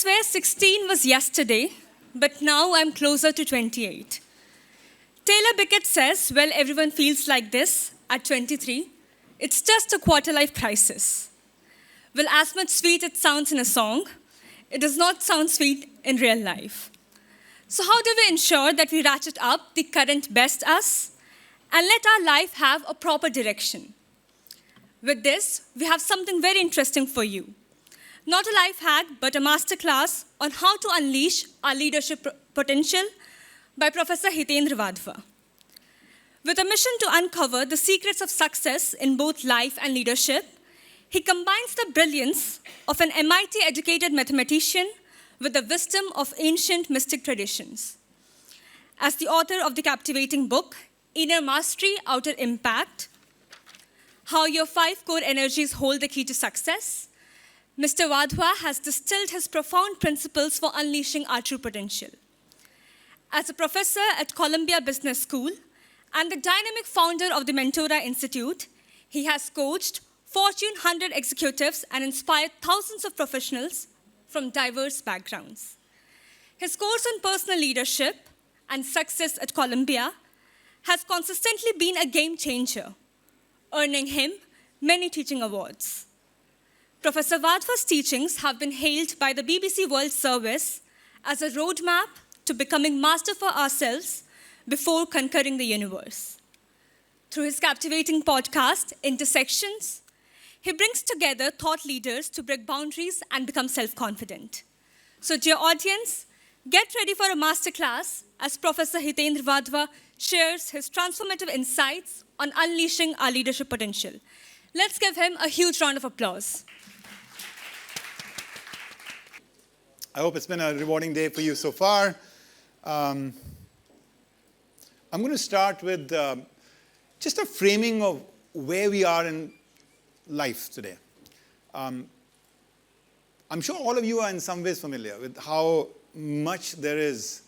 swear 16 was yesterday, but now I'm closer to 28. Taylor Bickett says, well, everyone feels like this at 23. It's just a quarter-life crisis. Well, as much sweet it sounds in a song, it does not sound sweet in real life. So how do we ensure that we ratchet up the current best us and let our life have a proper direction? With this, we have something very interesting for you. Not a life hack, but a masterclass on how to unleash our leadership potential by Professor Hitendra Wadhwa. With a mission to uncover the secrets of success in both life and leadership, he combines the brilliance of an MIT-educated mathematician with the wisdom of ancient mystic traditions. As the author of the captivating book, Inner Mastery, Outer Impact, How Your 5 Core Energies Hold the Key to Success, Mr. Wadhwa has distilled his profound principles for unleashing our true potential. As a professor at Columbia Business School and the dynamic founder of the Mentora Institute, he has coached Fortune 100 executives and inspired thousands of professionals from diverse backgrounds. His course on personal leadership and success at Columbia has consistently been a game changer, earning him many teaching awards. Professor Wadhwa's teachings have been hailed by the BBC World Service as a roadmap to becoming master for ourselves before conquering the universe. Through his captivating podcast, Intersections, he brings together thought leaders to break boundaries and become self-confident. So, dear audience, get ready for a masterclass as Professor Hitendra Wadhwa shares his transformative insights on unleashing our leadership potential. Let's give him a huge round of applause. I hope it's been a rewarding day for you so far. I'm going to start with just a framing of where we are in life today. I'm sure all of you are in some ways familiar with how much there is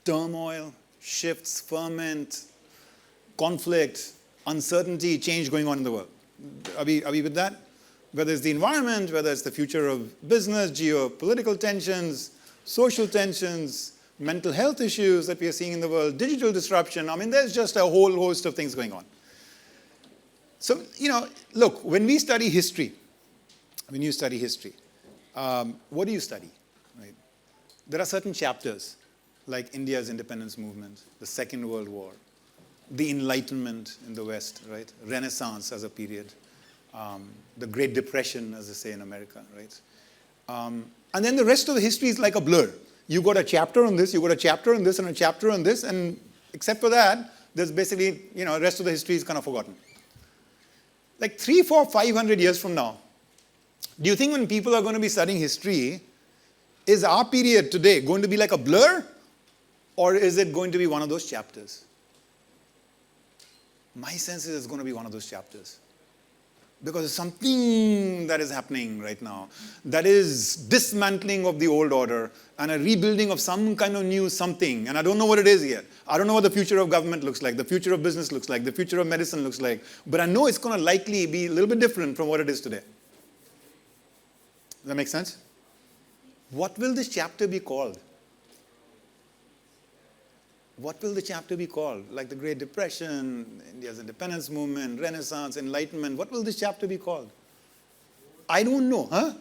turmoil, shifts, ferment, conflict, uncertainty, change going on in the world. Are we with that? Whether it's the environment, whether it's the future of business, geopolitical tensions, social tensions, mental health issues that we are seeing in the world, digital disruption. I mean, there's just a whole host of things going on. So, look, when we study history, what do you study? Right? There are certain chapters, like India's independence movement, the Second World War, the Enlightenment in the West, right? Renaissance as a period, the Great Depression, as they say in America, right? And then the rest of the history is like a blur. You got a chapter on this, you got a chapter on this, and a chapter on this, and except for that, there's basically, the rest of the history is kind of forgotten. Like 300, 400, 500 years from now, do you think when people are going to be studying history, is our period today going to be like a blur, or is it going to be one of those chapters? My sense is it's going to be one of those chapters. Because there's something that is happening right now that is dismantling of the old order and a rebuilding of some kind of new something. And I don't know what it is yet. I don't know what the future of government looks like, the future of business looks like, the future of medicine looks like. But I know it's going to likely be a little bit different from what it is today. Does that make sense? What will this chapter be called? What will the chapter be called? Like the Great Depression, India's independence movement, Renaissance, Enlightenment. What will this chapter be called? I don't know, huh?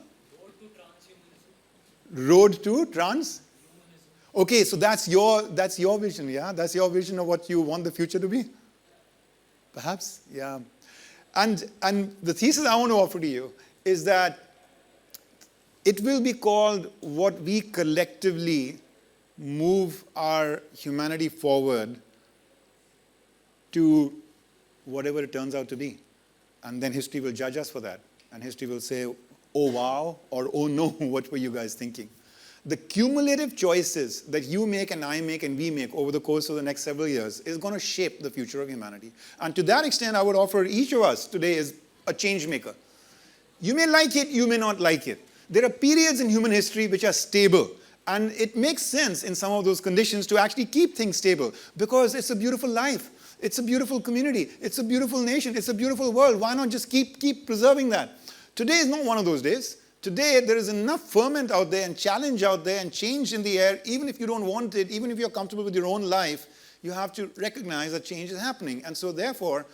Road to trans? Okay, so that's your vision, yeah? That's your vision of what you want the future to be? Perhaps, yeah. And the thesis I want to offer to you is that it will be called what we collectively move our humanity forward to whatever it turns out to be. And then history will judge us for that. And history will say, oh wow, or oh no, what were you guys thinking? The cumulative choices that you make and I make and we make over the course of the next several years is going to shape the future of humanity. And to that extent, I would offer each of us today is a change maker. You may like it, you may not like it. There are periods in human history which are stable. And it makes sense in some of those conditions to actually keep things stable because it's a beautiful life. It's a beautiful community. It's a beautiful nation. It's a beautiful world. Why not just keep preserving that? Today is not one of those days. Today, there is enough ferment out there and challenge out there and change in the air, even if you don't want it, even if you're comfortable with your own life, you have to recognize that change is happening. And so therefore,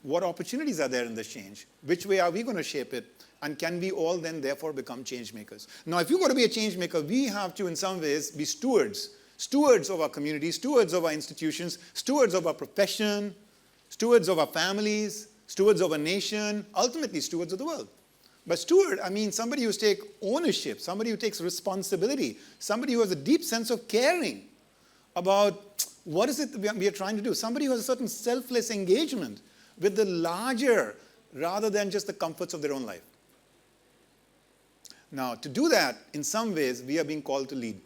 what opportunities are there in this change? Which way are we going to shape it? And can we all then therefore become change makers? Now, if you're going to be a change maker, we have to in some ways be stewards. Stewards of our community, stewards of our institutions, stewards of our profession, stewards of our families, stewards of a nation, ultimately stewards of the world. By steward, I mean somebody who takes ownership, somebody who takes responsibility, somebody who has a deep sense of caring about what is it that we are trying to do, somebody who has a certain selfless engagement with the larger rather than just the comforts of their own life. Now, to do that, in some ways, we are being called to lead.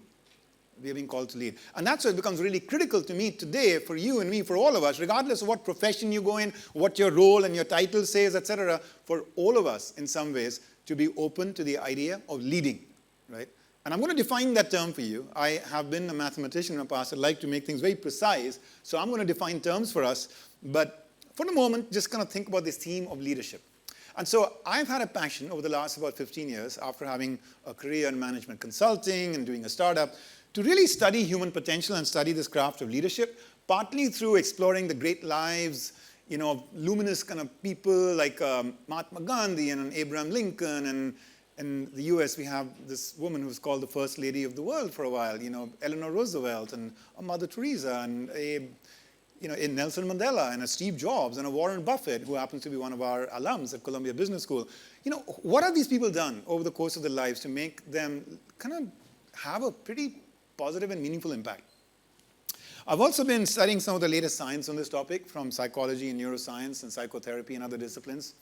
We are being called to lead. And that's why it becomes really critical to me today, for you and me, for all of us, regardless of what profession you go in, what your role and your title says, etc., for all of us, in some ways, to be open to the idea of leading, right? And I'm going to define that term for you. I have been a mathematician in the past. I like to make things very precise. So I'm going to define terms for us. But for the moment, just kind of think about this theme of leadership. And so I've had a passion over the last about 15 years, after having a career in management consulting and doing a startup, to really study human potential and study this craft of leadership, partly through exploring the great lives, of luminous kind of people like Mahatma Gandhi and Abraham Lincoln. And in the US, we have this woman who's called the First Lady of the World for a while, Eleanor Roosevelt and a Mother Teresa and a Nelson Mandela and a Steve Jobs and a Warren Buffett, who happens to be one of our alums at Columbia Business School. What have these people done over the course of their lives to make them kind of have a pretty positive and meaningful impact? I've also been studying some of the latest science on this topic, from psychology and neuroscience and psychotherapy and other disciplines,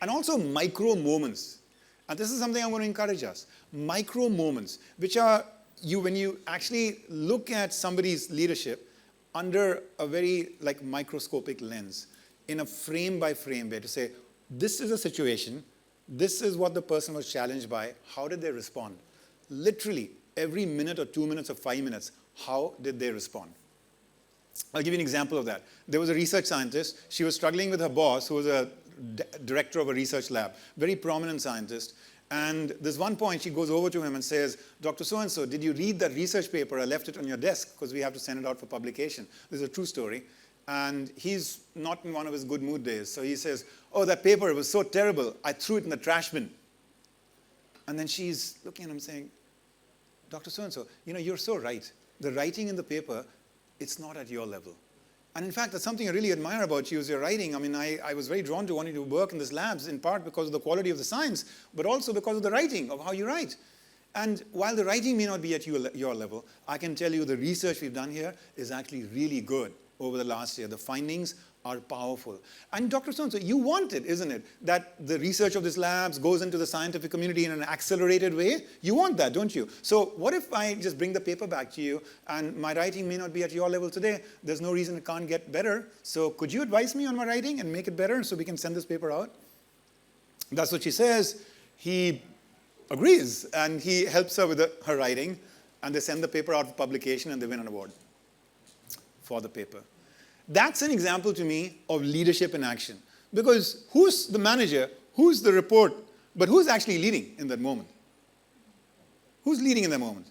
and also micro moments. And this is something I'm going to encourage us. Micro moments, which are when you actually look at somebody's leadership under a very microscopic lens, in a frame by frame way, to say, this is a situation, this is what the person was challenged by, how did they respond? Literally, every minute or 2 minutes or 5 minutes, how did they respond? I'll give you an example of that. There was a research scientist. She was struggling with her boss, who was a director of a research lab, very prominent scientist. And there's one point she goes over to him and says, Dr. So-and-so, did you read that research paper? I left it on your desk because we have to send it out for publication. This is a true story. And he's not in one of his good mood days. So he says, oh, that paper was so terrible, I threw it in the trash bin. And then she's looking at him saying, Dr. So-and-so, you're so right. The writing in the paper, it's not at your level. And in fact, that's something I really admire about you, is your writing. I mean, I was very drawn to wanting to work in these labs, in part because of the quality of the science, but also because of the writing, of how you write. And while the writing may not be at your level, I can tell you the research we've done here is actually really good over the last year. The findings are powerful. And Dr. So-and-so, you want it, isn't it? That the research of these labs goes into the scientific community in an accelerated way? You want that, don't you? So what if I just bring the paper back to you, and my writing may not be at your level today? There's no reason it can't get better. So could you advise me on my writing and make it better so we can send this paper out? That's what she says. He agrees, and he helps her with her writing, and they send the paper out for publication, and they win an award for the paper. That's an example to me of leadership in action. Because who's the manager? Who's the report? But who's actually leading in that moment? Who's leading in that moment?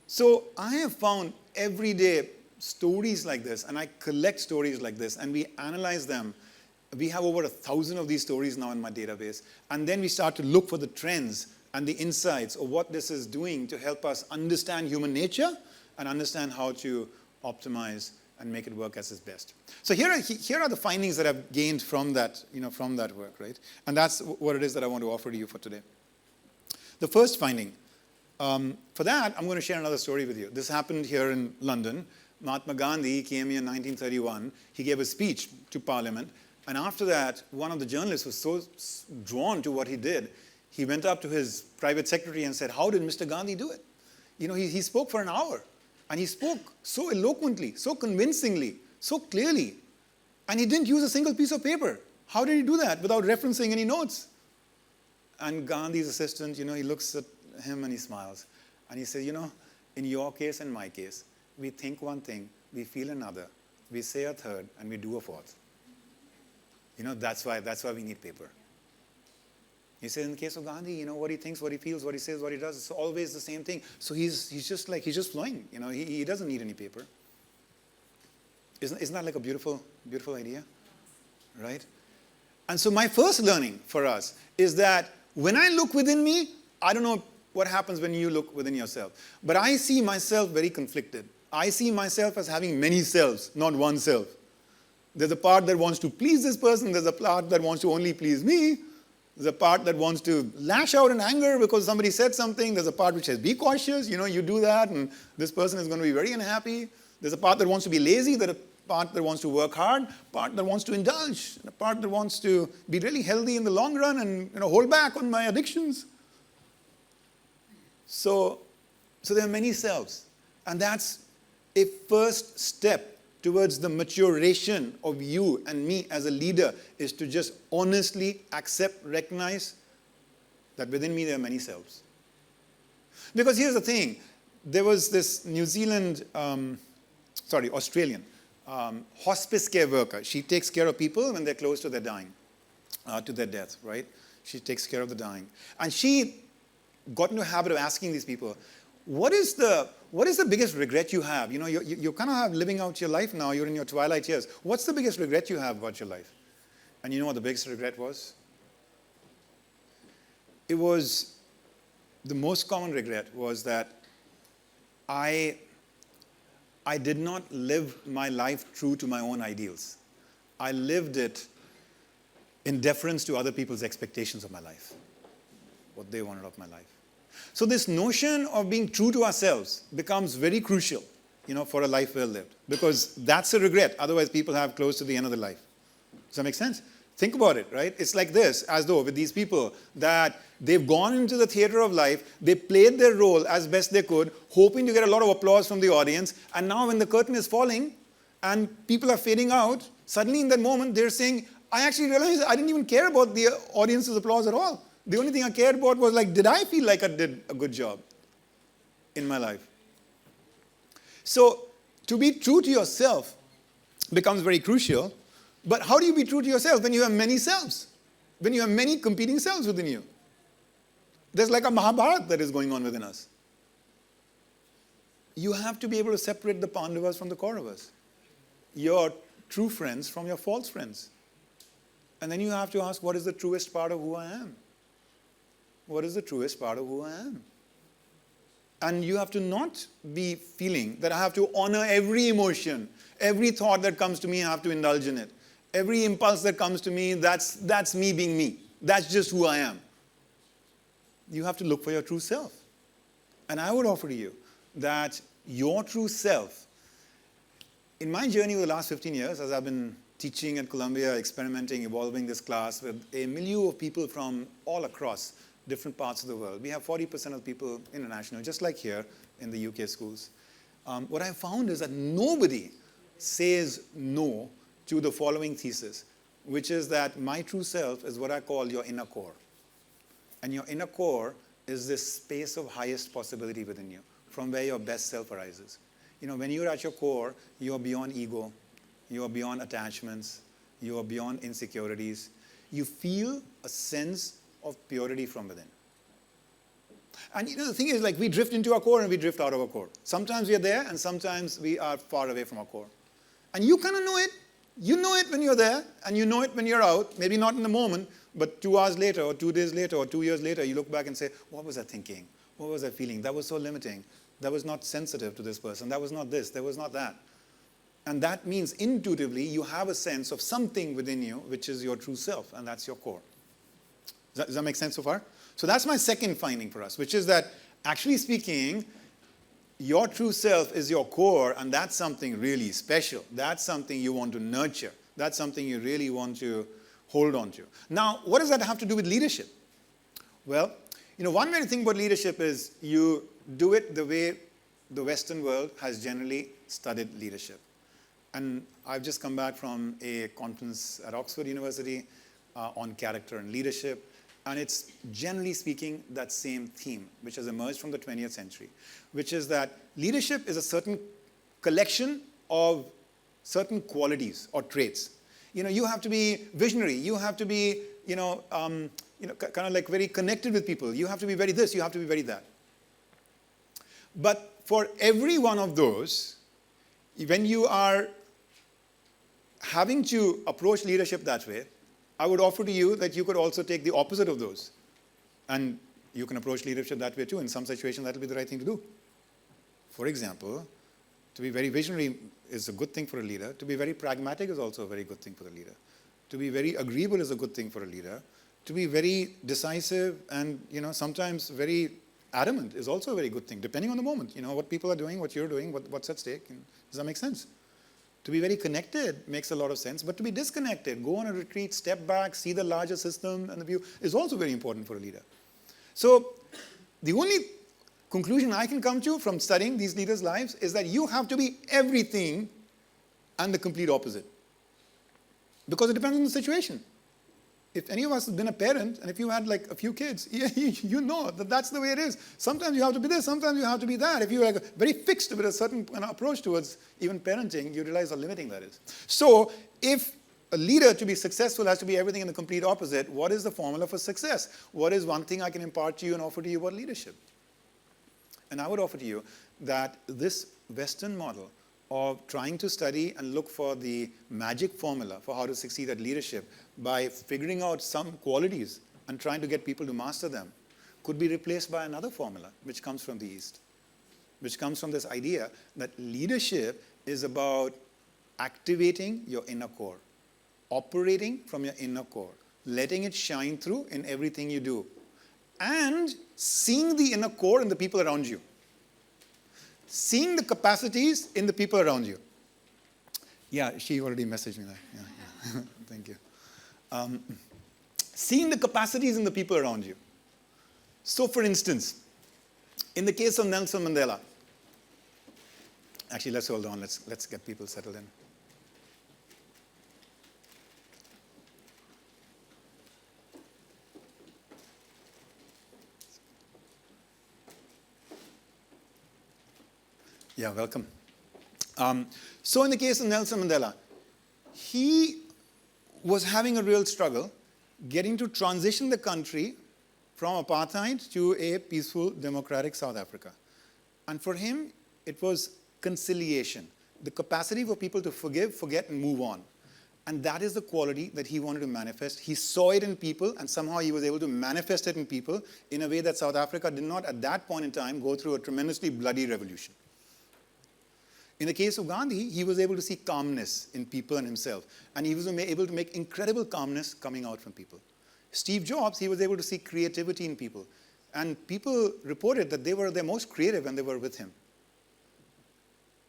So I have found every day stories like this, and I collect stories like this, and we analyze them. We have over 1,000 of these stories now in my database. And then we start to look for the trends and the insights of what this is doing to help us understand human nature and understand how to optimize and make it work as its best. So here are the findings that I've gained from that, from that work, right? And that's what it is that I want to offer to you for today. The first finding, for that, I'm going to share another story with you. This happened here in London. Mahatma Gandhi came here in 1931. He gave a speech to Parliament. And after that, one of the journalists was so drawn to what he did, he went up to his private secretary and said, how did Mr. Gandhi do it? He spoke for an hour. And he spoke so eloquently, so convincingly, so clearly. And he didn't use a single piece of paper. How did he do that without referencing any notes? And Gandhi's assistant, he looks at him and he smiles. And he says, in your case and my case, we think one thing, we feel another, we say a third, and we do a fourth. That's why we need paper. He said, in the case of Gandhi, what he thinks, what he feels, what he says, what he does, it's always the same thing. So he's just flowing. He doesn't need any paper. Isn't that like a beautiful, beautiful idea? Right? And so my first learning for us is that when I look within me, I don't know what happens when you look within yourself, but I see myself very conflicted. I see myself as having many selves, not one self. There's a part that wants to please this person. There's a part that wants to only please me. There's a part that wants to lash out in anger because somebody said something. There's a part which says, be cautious. You do that, and this person is going to be very unhappy. There's a part that wants to be lazy. There's a part that wants to work hard. Part that wants to indulge. And a part that wants to be really healthy in the long run and hold back on my addictions. So there are many selves. And that's a first step towards the maturation of you and me as a leader, is to just honestly accept, recognize that within me there are many selves. Because here's the thing. There was this Australian hospice care worker. She takes care of people when they're close to their dying, to their death, right? She takes care of the dying. And she got into a habit of asking these people, what is the biggest regret you have? You're kind of living out your life now. You're in your twilight years. What's the biggest regret you have about your life? And you know what the biggest regret was? It was, the most common regret was that I did not live my life true to my own ideals. I lived it in deference to other people's expectations of my life, what they wanted of my life. So this notion of being true to ourselves becomes very crucial, for a life well lived, because that's a regret. Otherwise, people have close to the end of their life. Does that make sense? Think about it, right? It's like this, as though with these people, that they've gone into the theater of life, they played their role as best they could, hoping to get a lot of applause from the audience, and now when the curtain is falling and people are fading out, suddenly in that moment they're saying, I actually realized I didn't even care about the audience's applause at all. The only thing I cared about was did I feel like I did a good job in my life? So to be true to yourself becomes very crucial. But how do you be true to yourself when you have many selves? When you have many competing selves within you? There's like a Mahabharata that is going on within us. You have to be able to separate the Pandavas from the Kauravas. Your true friends from your false friends. And then you have to ask, what is the truest part of who I am? What is the truest part of who I am? And you have to not be feeling that I have to honor every emotion, every thought that comes to me, I have to indulge in it. Every impulse that comes to me, that's me being me. That's just who I am. You have to look for your true self. And I would offer to you that your true self, in my journey over the last 15 years, as I've been teaching at Columbia, experimenting, evolving this class with a milieu of people from all across different parts of the world. We have 40% of people international, just like here in the UK schools. What I found is that nobody says no to the following thesis, which is that my true self is what I call your inner core. And your inner core is this space of highest possibility within you, from where your best self arises. When you're at your core, you're beyond ego, you're beyond attachments, you're beyond insecurities. You feel a sense of purity from within. And the thing is, we drift into our core and we drift out of our core. Sometimes we are there and sometimes we are far away from our core. And you kind of know it. You know it when you're there and you know it when you're out. Maybe not in the moment, but 2 hours later or 2 days later or 2 years later, you look back and say, what was I thinking? What was I feeling? That was so limiting. That was not sensitive to this person. That was not this. That was not that. And that means intuitively you have a sense of something within you which is your true self, and that's your core. Does that make sense so far? So that's my second finding for us, which is that, actually speaking, your true self is your core, and that's something really special. That's something you want to nurture. That's something you really want to hold on to. Now, what does that have to do with leadership? Well, one way to think about leadership is you do it the way the Western world has generally studied leadership. And I've just come back from a conference at Oxford University on character and leadership. And it's, generally speaking, that same theme, which has emerged from the 20th century, which is that leadership is a certain collection of certain qualities or traits. You have to be visionary. You have to be, kind of like very connected with people. You have to be very this, you have to be very that. But for every one of those, when you are having to approach leadership that way, I would offer to you that you could also take the opposite of those. And you can approach leadership that way too. In some situations, that will be the right thing to do. For example, to be very visionary is a good thing for a leader. To be very pragmatic is also a very good thing for a leader. To be very agreeable is a good thing for a leader. To be very decisive and, sometimes very adamant is also a very good thing, depending on the moment. What people are doing, what you're doing, what's at stake. Does that make sense? To be very connected makes a lot of sense, but to be disconnected, go on a retreat, step back, see the larger system and the view is also very important for a leader. So the only conclusion I can come to from studying these leaders' lives is that you have to be everything and the complete opposite. Because it depends on the situation. If any of us has been a parent, and if you had like a few kids, you know that that's the way it is. Sometimes you have to be this, sometimes you have to be that. If you're like very fixed with a certain approach towards even parenting, you realize how limiting that is. So if a leader to be successful has to be everything in the complete opposite, what is the formula for success? What is one thing I can impart to you and offer to you about leadership? And I would offer to you that this Western model of trying to study and look for the magic formula for how to succeed at leadership by figuring out some qualities and trying to get people to master them could be replaced by another formula which comes from the East, which comes from this idea that leadership is about activating your inner core, operating from your inner core, letting it shine through in everything you do, and seeing the inner core in the people around you. Seeing the capacities in the people around you. Yeah, she already messaged me that. Yeah. Thank you. Seeing the capacities in the people around you. So, for instance, in the case of Nelson Mandela, actually, let's hold on. Let's get people settled in. Yeah, welcome. So in the case of Nelson Mandela, he was having a real struggle getting to transition the country from apartheid to a peaceful, democratic South Africa. And for him, it was conciliation, the capacity for people to forgive, forget, and move on. And that is the quality that he wanted to manifest. He saw it in people, and somehow he was able to manifest it in people in a way that South Africa did not, at that point in time, go through a tremendously bloody revolution. In the case of Gandhi, he was able to see calmness in people and himself. And he was able to make incredible calmness coming out from people. Steve Jobs, he was able to see creativity in people. And people reported that they were their most creative when they were with him.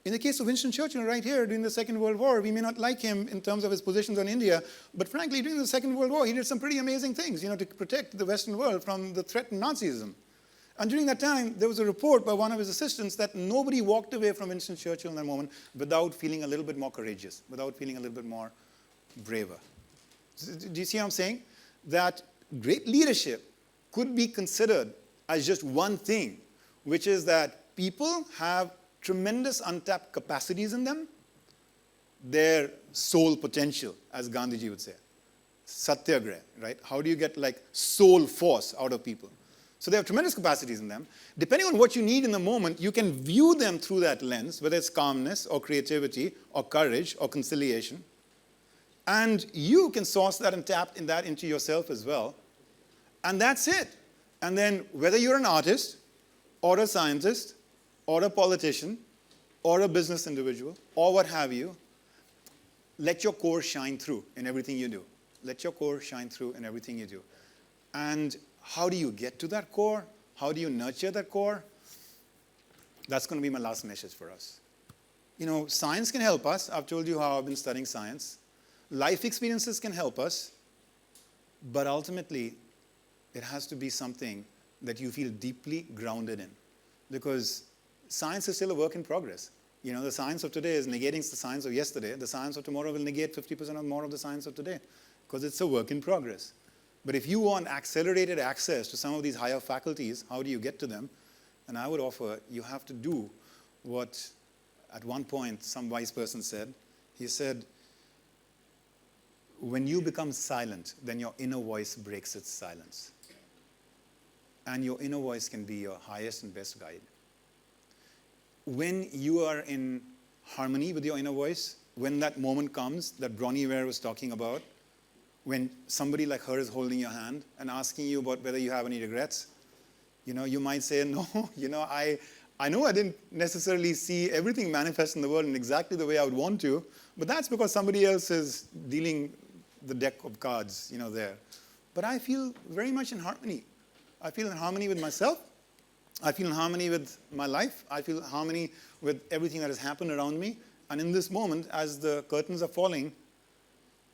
In the case of Winston Churchill, right here, during the Second World War, we may not like him in terms of his positions on India, but frankly, during the Second World War, he did some pretty amazing things, to protect the Western world from the threat of Nazism. And during that time, there was a report by one of his assistants that nobody walked away from Winston Churchill in that moment without feeling a little bit more courageous, without feeling a little bit more braver. Do you see what I'm saying? That great leadership could be considered as just one thing, which is that people have tremendous untapped capacities in them, their soul potential, as Gandhiji would say. Satyagraha, right? How do you get soul force out of people? So they have tremendous capacities in them. Depending on what you need in the moment, you can view them through that lens, whether it's calmness or creativity or courage or conciliation. And you can source that and tap that into yourself as well. And that's it. And then whether you're an artist or a scientist or a politician or a business individual or what have you, let your core shine through in everything you do. Let your core shine through in everything you do. And how do you get to that core? How do you nurture that core? That's going to be my last message for us. Science can help us. I've told you how I've been studying science. Life experiences can help us. But ultimately, it has to be something that you feel deeply grounded in. Because science is still a work in progress. The science of today is negating the science of yesterday. The science of tomorrow will negate 50% or more of the science of today. Because it's a work in progress. But if you want accelerated access to some of these higher faculties, how do you get to them? And I would offer you have to do what at one point some wise person said. He said, when you become silent, then your inner voice breaks its silence. And your inner voice can be your highest and best guide. When you are in harmony with your inner voice, when that moment comes that Bronnie Ware was talking about, when somebody like her is holding your hand and asking you about whether you have any regrets, you might say, no, I know I didn't necessarily see everything manifest in the world in exactly the way I would want to, but that's because somebody else is dealing the deck of cards, there. But I feel very much in harmony. I feel in harmony with myself. I feel in harmony with my life. I feel in harmony with everything that has happened around me. And in this moment, as the curtains are falling,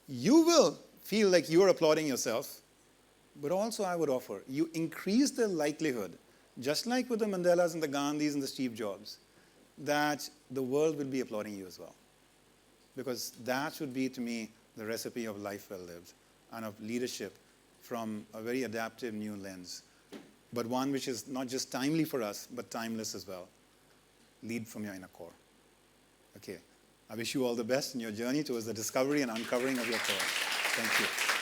you will feel like you are applauding yourself. But also, I would offer, you increase the likelihood, just like with the Mandelas and the Gandhis and the Steve Jobs, that the world will be applauding you as well. Because that should be, to me, the recipe of life well lived and of leadership from a very adaptive new lens, but one which is not just timely for us, but timeless as well. Lead from your inner core. Okay. I wish you all the best in your journey towards the discovery and uncovering of your core. Thank you.